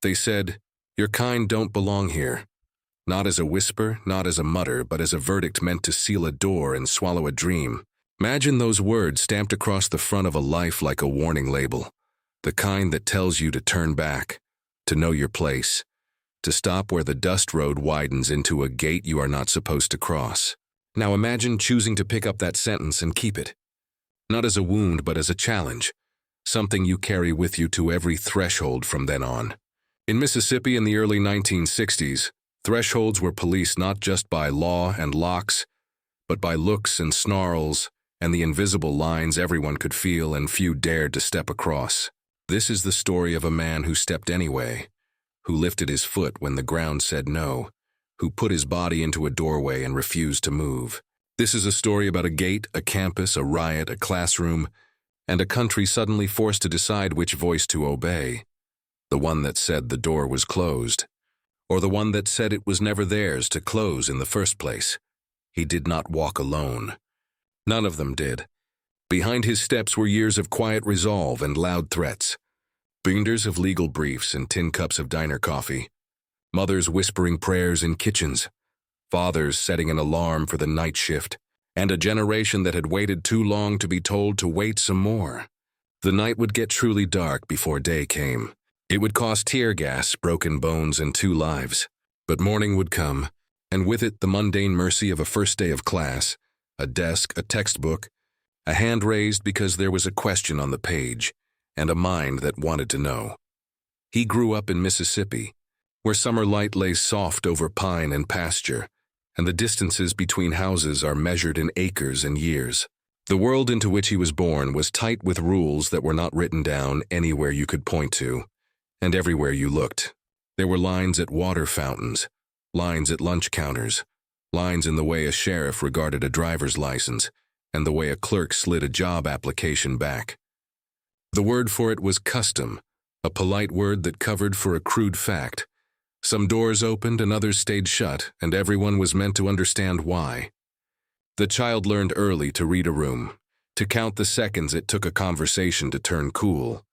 They said, "Your kind don't belong here." Not as a whisper, not as a mutter, but as a verdict meant to seal a door and swallow a dream. Imagine those words stamped across the front of a life like a warning label. The kind that tells you to turn back, to know your place, to stop where the dust road widens into a gate you are not supposed to cross. Now imagine choosing to pick up that sentence and keep it. Not as a wound, but as a challenge. Something you carry with you to every threshold from then on. In Mississippi in the early 1960s, thresholds were policed not just by law and locks, but by looks and snarls and the invisible lines everyone could feel and few dared to step across. This is the story of a man who stepped anyway, who lifted his foot when the ground said no, who put his body into a doorway and refused to move. This is a story about a gate, a campus, a riot, a classroom, and a country suddenly forced to decide which voice to obey. The one that said the door was closed, or the one that said it was never theirs to close in the first place. He did not walk alone. None of them did. Behind his steps were years of quiet resolve and loud threats. Binders of legal briefs and tin cups of diner coffee. Mothers whispering prayers in kitchens. Fathers setting an alarm for the night shift. And a generation that had waited too long to be told to wait some more. The night would get truly dark before day came. It would cost tear gas, broken bones, and 2 lives. But morning would come, and with it the mundane mercy of a first day of class, a desk, a textbook, a hand raised because there was a question on the page, and a mind that wanted to know. He grew up in Mississippi, where summer light lays soft over pine and pasture, and the distances between houses are measured in acres and years. The world into which he was born was tight with rules that were not written down anywhere you could point to, and everywhere you looked. There were lines at water fountains, lines at lunch counters, lines in the way a sheriff regarded a driver's license, and the way a clerk slid a job application back. The word for it was custom, a polite word that covered for a crude fact. Some doors opened and others stayed shut, and everyone was meant to understand why. The child learned early to read a room, to count the seconds it took a conversation to turn cool,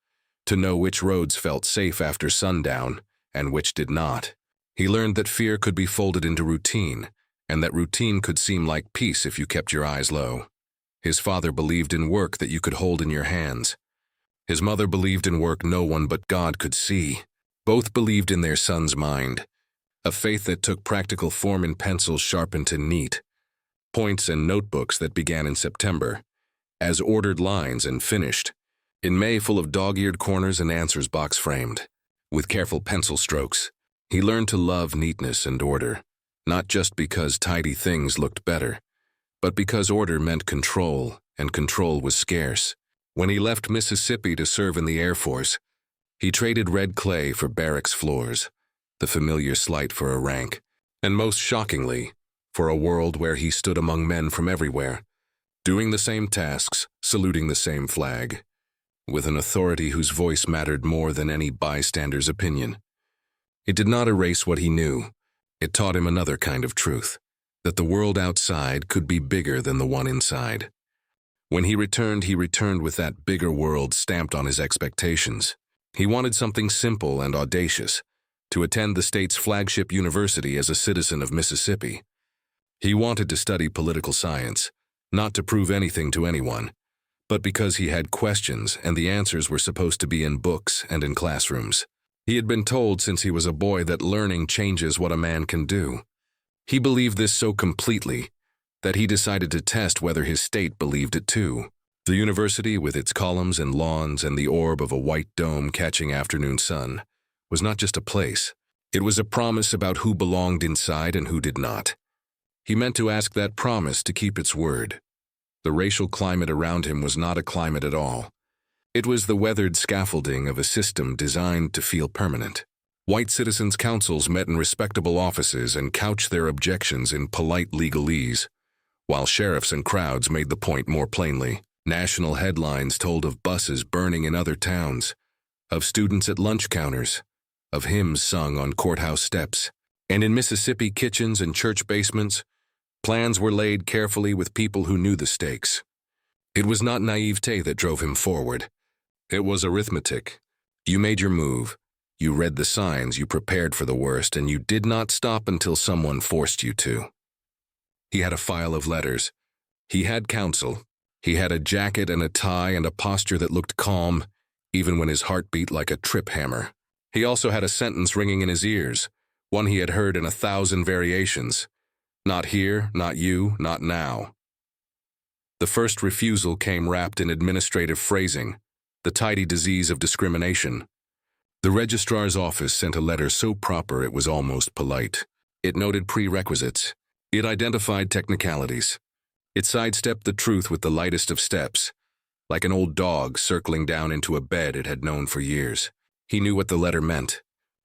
to know which roads felt safe after sundown and which did not. He learned that fear could be folded into routine, and that routine could seem like peace if you kept your eyes low. His father believed in work that you could hold in your hands. His mother believed in work no one but God could see. Both believed in their son's mind, a faith that took practical form in pencils sharpened to neat, points and notebooks that began in September, as ordered lines and finished, in May full of dog-eared corners and answers box framed. With careful pencil strokes, he learned to love neatness and order, not just because tidy things looked better, but because order meant control, and control was scarce. When he left Mississippi to serve in the Air Force, he traded red clay for barracks floors, the familiar slight for a rank, and most shockingly, for a world where he stood among men from everywhere, doing the same tasks, saluting the same flag, with an authority whose voice mattered more than any bystander's opinion. It did not erase what he knew. It taught him another kind of truth, that the world outside could be bigger than the one inside. When he returned with that bigger world stamped on his expectations. He wanted something simple and audacious, to attend the state's flagship university as a citizen of Mississippi. He wanted to study political science, not to prove anything to anyone, but because he had questions and the answers were supposed to be in books and in classrooms. He had been told since he was a boy that learning changes what a man can do. He believed this so completely that he decided to test whether his state believed it too. The university, with its columns and lawns and the orb of a white dome catching afternoon sun, was not just a place. It was a promise about who belonged inside and who did not. He meant to ask that promise to keep its word. The racial climate around him was not a climate at all. It was the weathered scaffolding of a system designed to feel permanent. White citizens' councils met in respectable offices and couched their objections in polite legalese, while sheriffs and crowds made the point more plainly. National headlines told of buses burning in other towns, of students at lunch counters, of hymns sung on courthouse steps. And in Mississippi kitchens and church basements, plans were laid carefully with people who knew the stakes. It was not naivete that drove him forward. It was arithmetic. You made your move, You read the signs, you prepared for the worst, and you did not stop until someone forced you to. He had a file of letters. He had counsel. He had a jacket and a tie and a posture that looked calm, even when his heart beat like a trip hammer. He also had a sentence ringing in his ears, one he had heard in 1,000 variations. Not here, not you, not now. The first refusal came wrapped in administrative phrasing, the tidy disease of discrimination. The registrar's office sent a letter so proper it was almost polite. It noted prerequisites. It identified technicalities. It sidestepped the truth with the lightest of steps, like an old dog circling down into a bed it had known for years. He knew what the letter meant.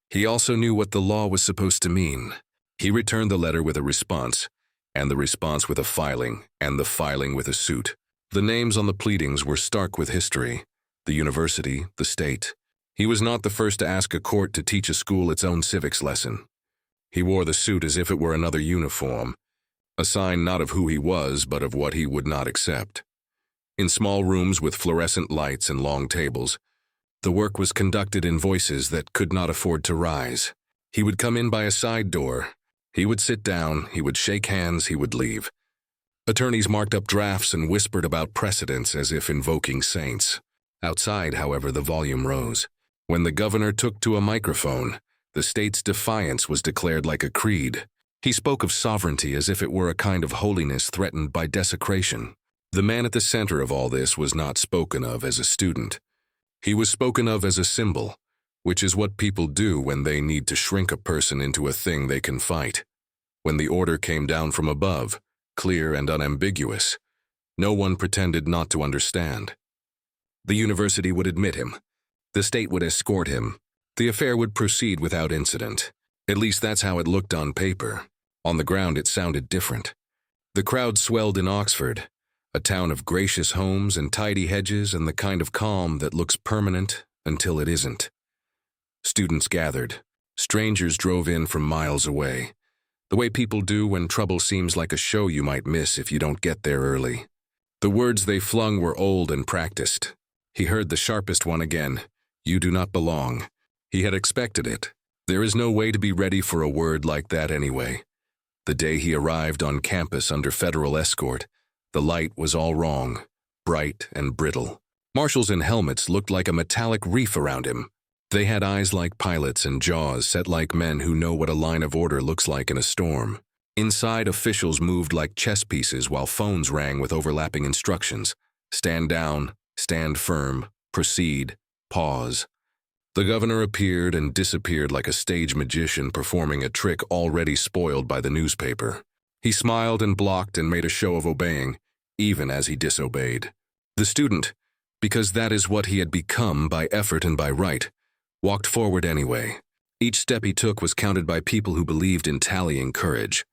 He also knew what the law was supposed to mean. He returned the letter with a response, and the response with a filing, and the filing with a suit. The names on the pleadings were stark with history, the university, the state. He was not the first to ask a court to teach a school its own civics lesson. He wore the suit as if it were another uniform, a sign not of who he was, but of what he would not accept. In small rooms with fluorescent lights and long tables, the work was conducted in voices that could not afford to rise. He would come in by a side door. He would sit down, he would shake hands, he would leave. Attorneys marked up drafts and whispered about precedents as if invoking saints. Outside, however, the volume rose. When the governor took to a microphone, the state's defiance was declared like a creed. He spoke of sovereignty as if it were a kind of holiness threatened by desecration. The man at the center of all this was not spoken of as a student. He was spoken of as a symbol, which is what people do when they need to shrink a person into a thing they can fight. When the order came down from above, clear and unambiguous, no one pretended not to understand. The university would admit him. The state would escort him. The affair would proceed without incident. At least that's how it looked on paper. On the ground it sounded different. The crowd swelled in Oxford, a town of gracious homes and tidy hedges and the kind of calm that looks permanent until it isn't. Students gathered. Strangers drove in from miles away, the way people do when trouble seems like a show you might miss if you don't get there early. The words they flung were old and practiced. He heard the sharpest one again. You do not belong. He had expected it. There is no way to be ready for a word like that anyway. The day he arrived on campus under federal escort, the light was all wrong, bright and brittle. Marshals in helmets looked like a metallic reef around him. They had eyes like pilots and jaws set like men who know what a line of order looks like in a storm. Inside, officials moved like chess pieces while phones rang with overlapping instructions. Stand down, stand firm, proceed, pause. The governor appeared and disappeared like a stage magician performing a trick already spoiled by the newspaper. He smiled and blocked and made a show of obeying, even as he disobeyed. The student, because that is what he had become by effort and by right, walked forward anyway. Each step he took was counted by people who believed in tallying courage.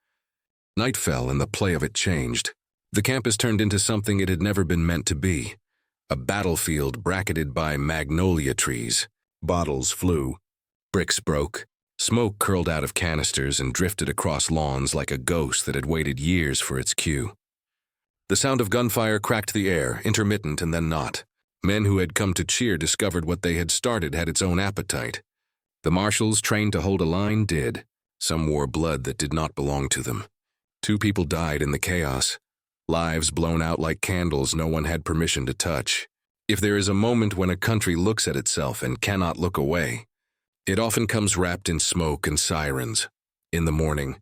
Night fell and the play of it changed. The campus turned into something it had never been meant to be. A battlefield bracketed by magnolia trees. Bottles flew. Bricks broke. Smoke curled out of canisters and drifted across lawns like a ghost that had waited years for its cue. The sound of gunfire cracked the air, intermittent and then not. Men who had come to cheer discovered what they had started had its own appetite. The marshals, trained to hold a line, did. Some wore blood that did not belong to them. 2 people died in the chaos. Lives blown out like candles no one had permission to touch. If there is a moment when a country looks at itself and cannot look away, it often comes wrapped in smoke and sirens. In the morning,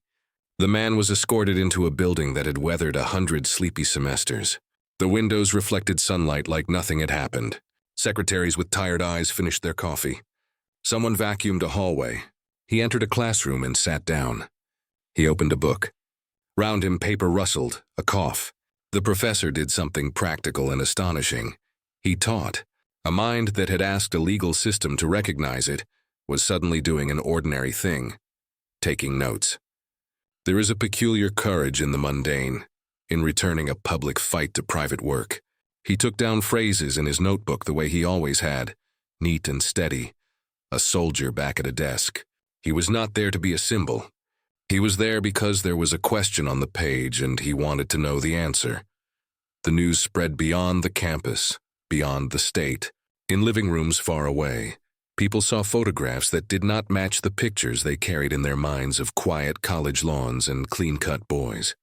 the man was escorted into a building that had weathered 100 sleepy semesters. The windows reflected sunlight like nothing had happened. Secretaries with tired eyes finished their coffee. Someone vacuumed a hallway. He entered a classroom and sat down. He opened a book. Round him, paper rustled, a cough. The professor did something practical and astonishing. He taught. A mind that had asked a legal system to recognize it was suddenly doing an ordinary thing, taking notes. There is a peculiar courage in the mundane, in returning a public fight to private work. He took down phrases in his notebook the way he always had, neat and steady, a soldier back at a desk. He was not there to be a symbol. He was there because there was a question on the page and he wanted to know the answer. The news spread beyond the campus, beyond the state, in living rooms far away. People saw photographs that did not match the pictures they carried in their minds of quiet college lawns and clean-cut boys.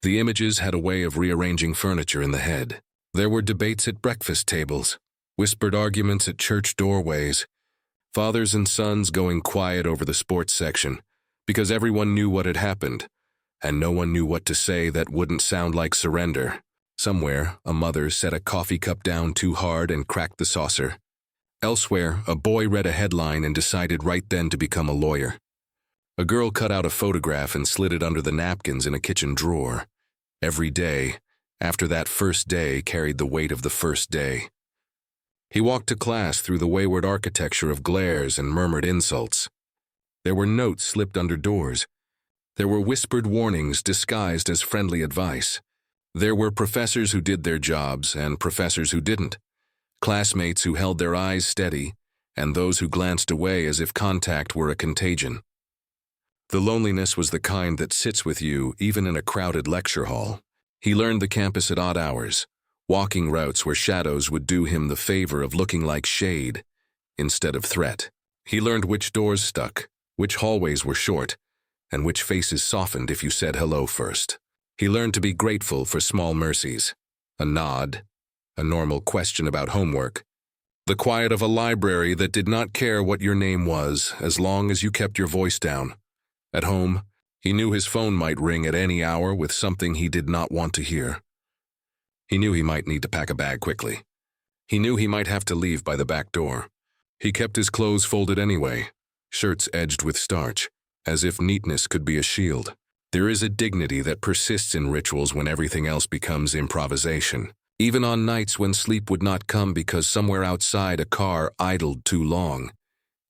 The images had a way of rearranging furniture in the head. There were debates at breakfast tables, whispered arguments at church doorways, fathers and sons going quiet over the sports section because everyone knew what had happened, and no one knew what to say that wouldn't sound like surrender. Somewhere, a mother set a coffee cup down too hard and cracked the saucer. Elsewhere, a boy read a headline and decided right then to become a lawyer. A girl cut out a photograph and slid it under the napkins in a kitchen drawer. Every day, after that first day, carried the weight of the first day. He walked to class through the wayward architecture of glares and murmured insults. There were notes slipped under doors. There were whispered warnings disguised as friendly advice. There were professors who did their jobs and professors who didn't, classmates who held their eyes steady, and those who glanced away as if contact were a contagion. The loneliness was the kind that sits with you even in a crowded lecture hall. He learned the campus at odd hours, walking routes where shadows would do him the favor of looking like shade instead of threat. He learned which doors stuck, which hallways were short, and which faces softened if you said hello first. He learned to be grateful for small mercies, a nod, a normal question about homework, the quiet of a library that did not care what your name was as long as you kept your voice down. At home, he knew his phone might ring at any hour with something he did not want to hear. He knew he might need to pack a bag quickly. He knew he might have to leave by the back door. He kept his clothes folded anyway, shirts edged with starch, as if neatness could be a shield. There is a dignity that persists in rituals when everything else becomes improvisation. Even on nights when sleep would not come because somewhere outside a car idled too long,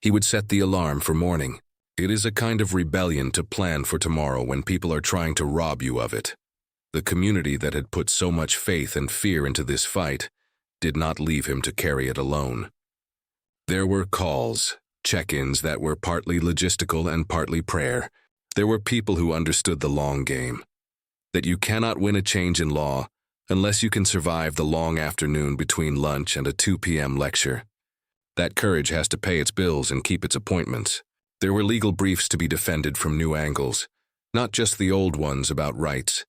he would set the alarm for morning. It is a kind of rebellion to plan for tomorrow when people are trying to rob you of it. The community that had put so much faith and fear into this fight did not leave him to carry it alone. There were calls, check-ins that were partly logistical and partly prayer. There were people who understood the long game, that you cannot win a change in law unless you can survive the long afternoon between lunch and a 2 p.m. lecture. That courage has to pay its bills and keep its appointments. There were legal briefs to be defended from new angles, not just the old ones about rights,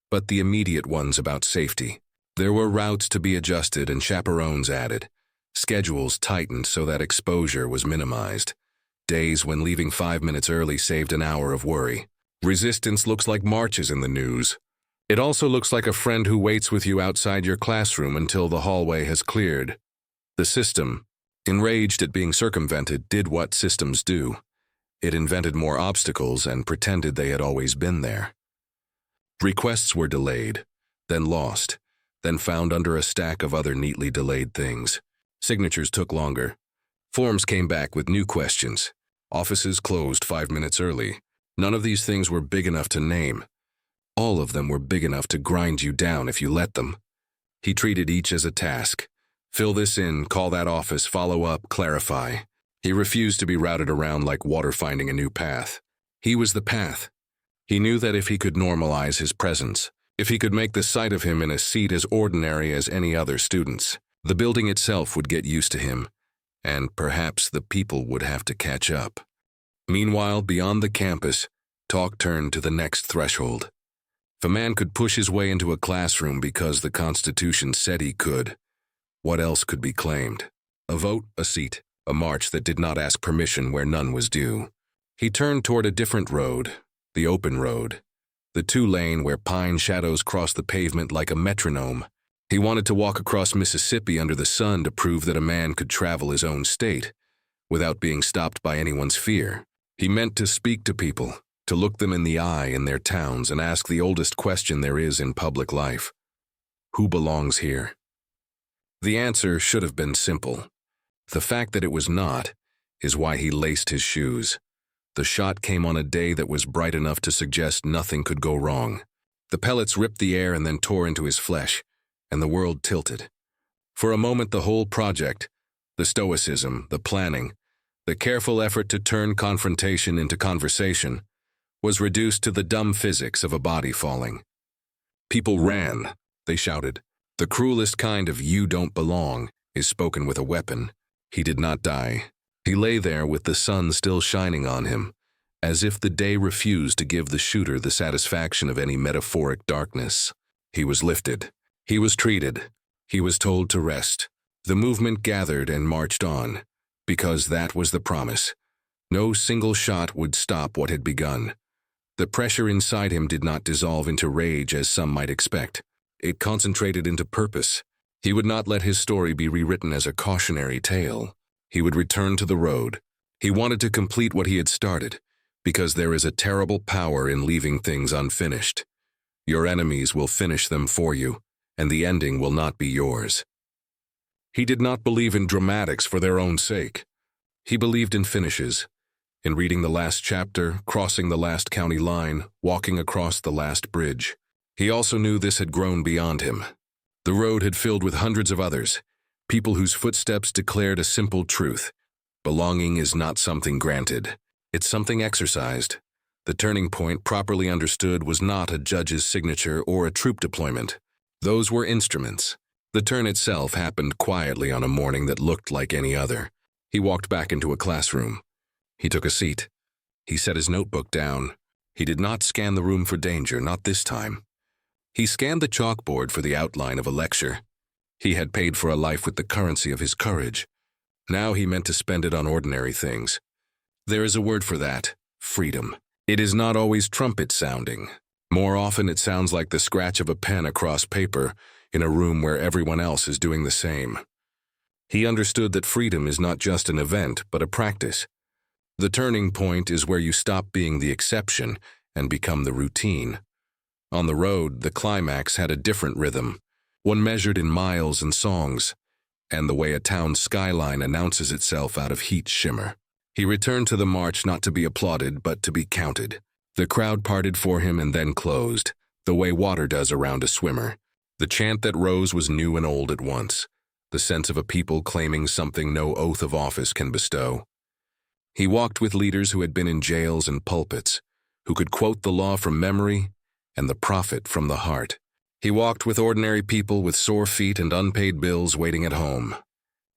but the immediate ones about safety. There were routes to be adjusted and chaperones added, schedules tightened so that exposure was minimized. Days when leaving 5 minutes early saved an hour of worry. Resistance looks like marches in the news. It also looks like a friend who waits with you outside your classroom until the hallway has cleared. The system, enraged at being circumvented, did what systems do. It invented more obstacles and pretended they had always been there. Requests were delayed, then lost, then found under a stack of other neatly delayed things. Signatures took longer. Forms came back with new questions. Offices closed 5 minutes early. None of these things were big enough to name. All of them were big enough to grind you down if you let them. He treated each as a task. Fill this in, call that office, follow up, clarify. He refused to be routed around like water finding a new path. He was the path. He knew that if he could normalize his presence, if he could make the sight of him in a seat as ordinary as any other student's, the building itself would get used to him, and perhaps the people would have to catch up. Meanwhile, beyond the campus, talk turned to the next threshold. If a man could push his way into a classroom because the Constitution said he could, what else could be claimed? A vote, a seat, a march that did not ask permission where none was due. He turned toward a different road, the open road, the 2-lane where pine shadows crossed the pavement like a metronome. He wanted to walk across Mississippi under the sun to prove that a man could travel his own state without being stopped by anyone's fear. He meant to speak to people, to look them in the eye in their towns and ask the oldest question there is in public life. Who belongs here? The answer should have been simple. The fact that it was not is why he laced his shoes. The shot came on a day that was bright enough to suggest nothing could go wrong. The pellets ripped the air and then tore into his flesh, and the world tilted. For a moment, the whole project, the stoicism, the planning, the careful effort to turn confrontation into conversation, was reduced to the dumb physics of a body falling. People ran, they shouted. The cruelest kind of "you don't belong" is spoken with a weapon. He did not die. He lay there with the sun still shining on him, as if the day refused to give the shooter the satisfaction of any metaphoric darkness. He was lifted. He was treated. He was told to rest. The movement gathered and marched on, because that was the promise. No single shot would stop what had begun. The pressure inside him did not dissolve into rage as some might expect. It concentrated into purpose. He would not let his story be rewritten as a cautionary tale. He would return to the road. He wanted to complete what he had started, because there is a terrible power in leaving things unfinished. Your enemies will finish them for you, and the ending will not be yours. He did not believe in dramatics for their own sake. He believed in finishes, in reading the last chapter, crossing the last county line, walking across the last bridge. He also knew this had grown beyond him. The road had filled with hundreds of others, people whose footsteps declared a simple truth. Belonging is not something granted. It's something exercised. The turning point, properly understood, was not a judge's signature or a troop deployment. Those were instruments. The turn itself happened quietly on a morning that looked like any other. He walked back into a classroom. He took a seat. He set his notebook down. He did not scan the room for danger, not this time. He scanned the chalkboard for the outline of a lecture. He had paid for a life with the currency of his courage. Now he meant to spend it on ordinary things. There is a word for that: freedom. It is not always trumpet-sounding. More often it sounds like the scratch of a pen across paper in a room where everyone else is doing the same. He understood that freedom is not just an event, but a practice. The turning point is where you stop being the exception and become the routine. On the road, the climax had a different rhythm, one measured in miles and songs, and the way a town's skyline announces itself out of heat shimmer. He returned to the march not to be applauded, but to be counted. The crowd parted for him and then closed, the way water does around a swimmer. The chant that rose was new and old at once, the sense of a people claiming something no oath of office can bestow. He walked with leaders who had been in jails and pulpits, who could quote the law from memory and the prophet from the heart. He walked with ordinary people with sore feet and unpaid bills waiting at home.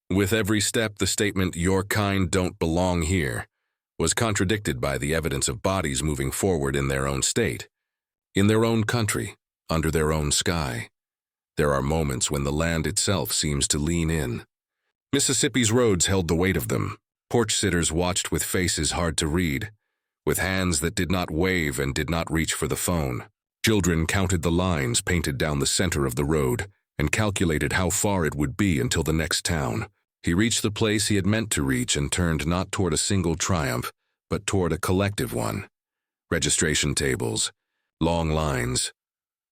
With every step, the statement, "Your kind don't belong here," was contradicted by the evidence of bodies moving forward in their own state, in their own country, under their own sky. There are moments when the land itself seems to lean in. Mississippi's roads held the weight of them. Porch sitters watched with faces hard to read, with hands that did not wave and did not reach for the phone. Children counted the lines painted down the center of the road and calculated how far it would be until the next town. He reached the place he had meant to reach and turned not toward a single triumph, but toward a collective one. Registration tables, long lines.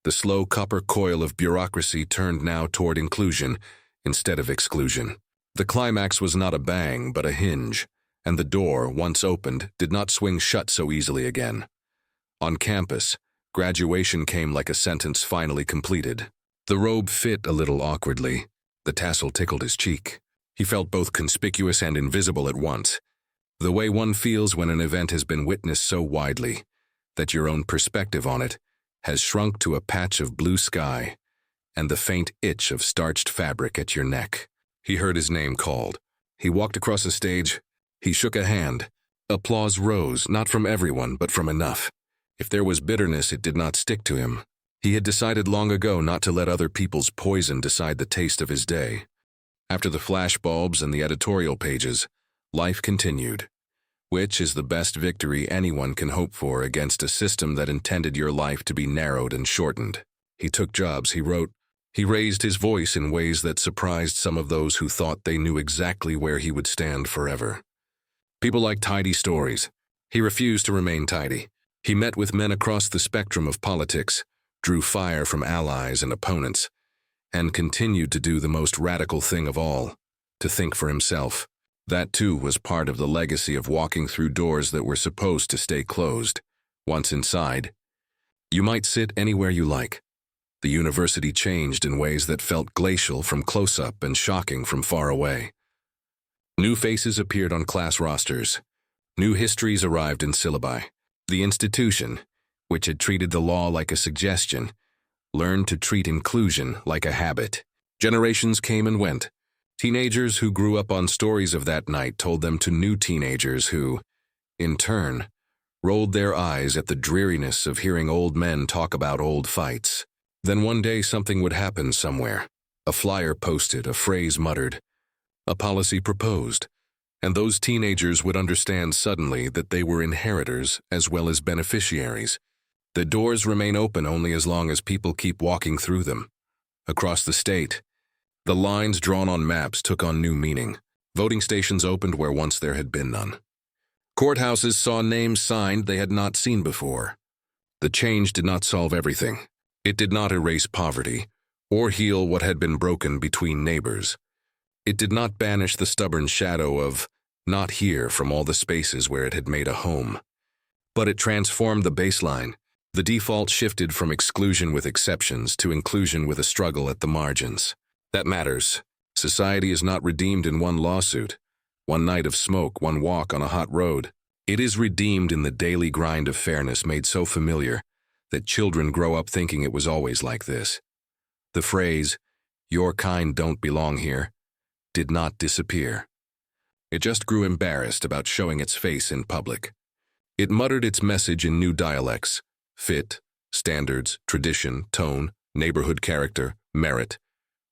The slow copper coil of bureaucracy turned now toward inclusion instead of exclusion. The climax was not a bang, but a hinge, and the door, once opened, did not swing shut so easily again. On campus, graduation came like a sentence finally completed. The robe fit a little awkwardly. The tassel tickled his cheek. He felt both conspicuous and invisible at once, the way one feels when an event has been witnessed so widely that your own perspective on it has shrunk to a patch of blue sky and the faint itch of starched fabric at your neck. He heard his name called. He walked across the stage. He shook a hand. Applause rose, not from everyone, but from enough. If there was bitterness, it did not stick to him. He had decided long ago not to let other people's poison decide the taste of his day. After the flashbulbs and the editorial pages, life continued, which is the best victory anyone can hope for against a system that intended your life to be narrowed and shortened. He took jobs, he wrote. He raised his voice in ways that surprised some of those who thought they knew exactly where he would stand forever. People liked tidy stories. He refused to remain tidy. He met with men across the spectrum of politics, drew fire from allies and opponents, and continued to do the most radical thing of all, to think for himself. That too was part of the legacy of walking through doors that were supposed to stay closed. Once inside, you might sit anywhere you like. The university changed in ways that felt glacial from close-up and shocking from far away. New faces appeared on class rosters. New histories arrived in syllabi. The institution, which had treated the law like a suggestion, learned to treat inclusion like a habit. Generations came and went. Teenagers who grew up on stories of that night told them to new teenagers who, in turn, rolled their eyes at the dreariness of hearing old men talk about old fights. Then one day something would happen somewhere. A flyer posted, a phrase muttered, a policy proposed, and those teenagers would understand suddenly that they were inheritors as well as beneficiaries. The doors remain open only as long as people keep walking through them. Across the state, the lines drawn on maps took on new meaning. Voting stations opened where once there had been none. Courthouses saw names signed they had not seen before. The change did not solve everything. It did not erase poverty or heal what had been broken between neighbors. It did not banish the stubborn shadow of not here from all the spaces where it had made a home. But it transformed the baseline. The default shifted from exclusion with exceptions to inclusion with a struggle at the margins. That matters. Society is not redeemed in one lawsuit, one night of smoke, one walk on a hot road. It is redeemed in the daily grind of fairness made so familiar that children grow up thinking it was always like this. The phrase, "Your kind don't belong here," did not disappear. It just grew embarrassed about showing its face in public. It muttered its message in new dialects: fit, standards, tradition, tone, neighborhood character, merit,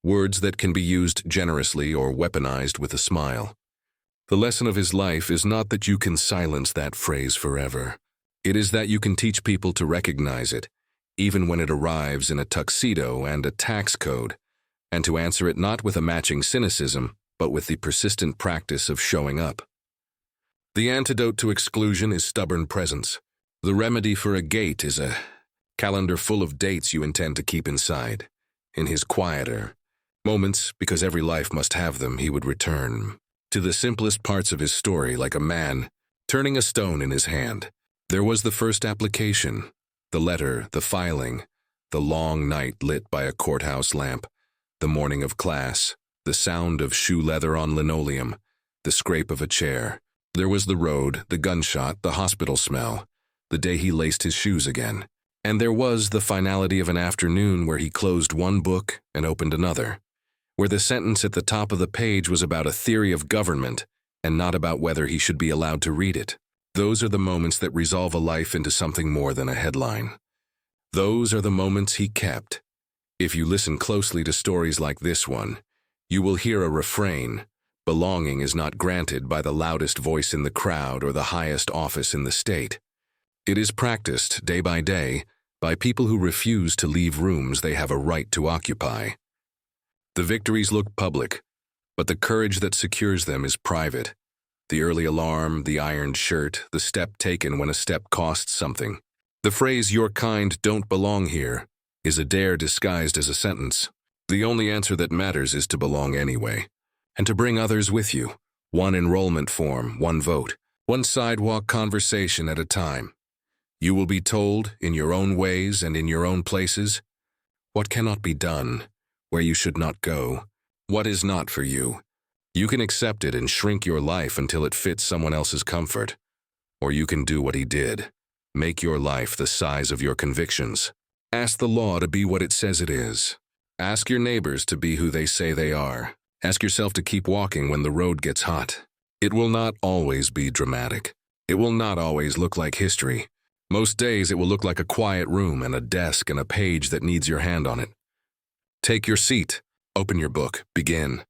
words that can be used generously or weaponized with a smile. The lesson of his life is not that you can silence that phrase forever. It is that you can teach people to recognize it, even when it arrives in a tuxedo and a tax code, and to answer it not with a matching cynicism, but with the persistent practice of showing up. The antidote to exclusion is stubborn presence. The remedy for a gate is a calendar full of dates you intend to keep inside. In his quieter moments, because every life must have them, he would return to the simplest parts of his story like a man turning a stone in his hand. There was the first application, the letter, the filing, the long night lit by a courthouse lamp, the morning of class, the sound of shoe leather on linoleum, the scrape of a chair. There was the road, the gunshot, the hospital smell, the day he laced his shoes again. And there was the finality of an afternoon where he closed one book and opened another, where the sentence at the top of the page was about a theory of government and not about whether he should be allowed to read it. Those are the moments that resolve a life into something more than a headline. Those are the moments he kept. If you listen closely to stories like this one, you will hear a refrain. Belonging is not granted by the loudest voice in the crowd or the highest office in the state. It is practiced day by day by people who refuse to leave rooms they have a right to occupy. The victories look public, but the courage that secures them is private. The early alarm, the ironed shirt, the step taken when a step costs something. The phrase, "Your kind don't belong here," is a dare disguised as a sentence. The only answer that matters is to belong anyway, and to bring others with you. One enrollment form, one vote, one sidewalk conversation at a time. You will be told, in your own ways and in your own places, what cannot be done, where you should not go, what is not for you. You can accept it and shrink your life until it fits someone else's comfort. Or you can do what he did. Make your life the size of your convictions. Ask the law to be what it says it is. Ask your neighbors to be who they say they are. Ask yourself to keep walking when the road gets hot. It will not always be dramatic. It will not always look like history. Most days it will look like a quiet room and a desk and a page that needs your hand on it. Take your seat. Open your book. Begin.